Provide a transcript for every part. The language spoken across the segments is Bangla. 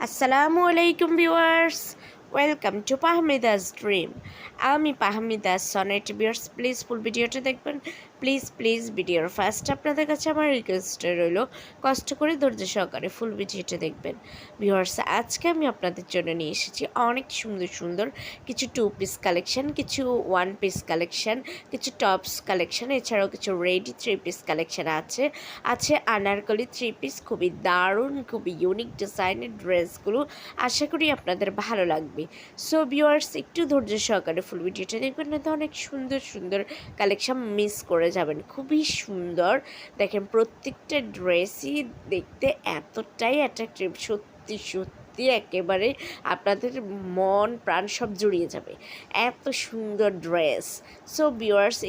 আসসালামু আলাইকুম ভিউয়ার্স, ওয়েলকাম টু পাহমিদাস ড্রিম। আমি পাহমিদাস সনেট। ভিউয়ার্স, প্লিজ ফুল ভিডিওটা দেখবেন। প্লিজ ভিডিওর ফার্স্ট আপনাদের কাছে আমার রিকোয়েস্ট রইল, কষ্ট করে ধৈর্য সহকারে ফুল ভিডিওটা দেখবেন। ভিউয়ার্স, আজকে আমি আপনাদের জন্য নিয়ে এসেছি অনেক সুন্দর সুন্দর কিছু 2 পিস কালেকশন, কিছু 1 পিস কালেকশন, কিছু টপস কালেকশন, এছাড়াও কিছু রেডি 3 পিস কালেকশন আছে আনারকলি 3 পিস। খুবই দারুণ, খুবই ইউনিক ডিজাইনের ড্রেসগুলো আশা করি আপনাদের ভালো লাগবে। সো ভিউয়ার্স, একটু ধৈর্য সহকারে ফুল ভিডিওটা দেখবেন, না তো অনেক সুন্দর সুন্দর কালেকশন মিস করে যাবেন। খুবই সুন্দর, দেখেন প্রত্যেকটা ড্রেসই দেখতে এতটাই অ্যাট্রাকটিভ, সত্যি সত্যি একেবারে আপনাদের মন প্রাণ সব জুড়িয়ে যাবে, এত সুন্দর ড্রেস। সো ভিউয়ার্স,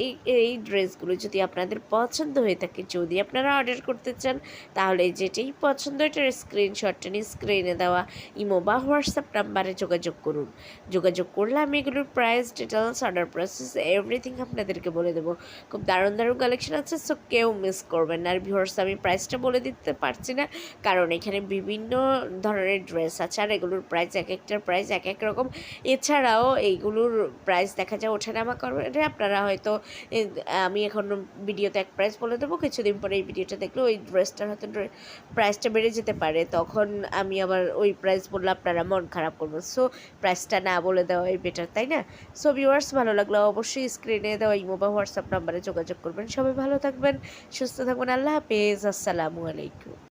এই ড্রেসগুলো যদি আপনাদের পছন্দ হয়ে থাকে, যদি আপনারা অর্ডার করতে চান, তাহলে যেটাই পছন্দ এটার স্ক্রিনশটটা নিয়ে স্ক্রিনে দেওয়া ইমো বা হোয়াটসঅ্যাপ নাম্বারে যোগাযোগ করুন। যোগাযোগ করলে আমি এগুলোর price, details, order process everything আপনাদেরকে বলে দেবো। খুব দারুণ দারুণ কালেকশন আছে, সো কেউ মিস করবেন না। আর ভিউয়ার্স, আমি প্রাইসটা বলে দিতে পারছি না, কারণ এখানে বিভিন্ন ধরনের ড্রেস আছে, আর এগুলোর প্রাইস এক একটার প্রাইস এক এক রকম। এছাড়াও এইগুলোর প্রাইস দেখা যায় ওঠানামা করবে। আপনারা হয়তো আমি এখন ভিডিওতে এক প্রাইস বলে দেবো, কিছুদিন পরে এই ভিডিওটা দেখলে ওই ড্রেসটার হয়তো প্রাইসটা বেড়ে যেতে পারে, তখন আমি আবার ওই প্রাইস বললে আপনারা মন খারাপ করবেন। সো প্রাইসটা না বলে দেওয়াই বেটার, তাই না? সো ভিউয়ার্স, ভালো লাগলে অবশ্যই স্ক্রিনে দেওয়া ইমো বা হোয়াটসঅ্যাপ নাম্বারে যোগাযোগ করবেন। সবাই ভালো থাকবেন, সুস্থ থাকবেন। আল্লাহ হাফেজ, আসসালামু আলাইকুম।